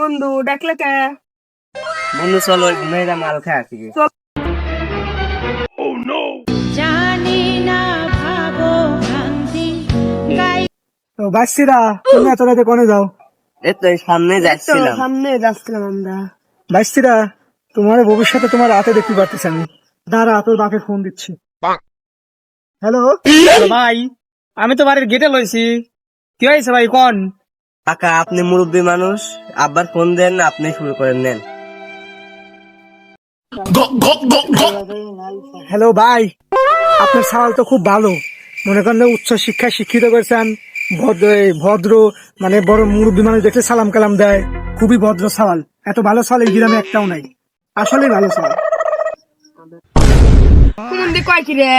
বন্ধু ডাকলে কে? বন্ধু চলো মেয়েরা মাল খায় আসি। তো বাসছিরা তুমি এত রাতে কোনে যাও? এই তো এই সামনে যাচ্ছিলাম। সামনে যাচ্ছিলাম আমরা। বাসছিরা তোমার ভবিষ্যতে তোমার হাতে দেখতে পারতেছি আমি। দাঁড়া তোর বাপে ফোন দিচ্ছি। হ্যালো ভাই, আমি তো বাড়ির গেটে লইছি। কি হয়েছে ভাই কোন? কাকা আপনি মুরব্বী মানুষ, আব্বার ফোন দেন, আপনি শুরু করেন নেন। হ্যালো ভাই, আপনার সওয়াল তো খুব ভালো। মনে করেন উচ্চ শিক্ষায় শিক্ষিত করেছেন, ভদ্র মানে বড় মুরব্বী মানুষ দেখে সালাম কালাম দেয়, খুবই ভদ্র সওয়াল। এত ভালো সওয়াল এই গ্রামে একটাও নাই, আসলেই ভালো সওয়াল। কুমন্দি কয় কি রে?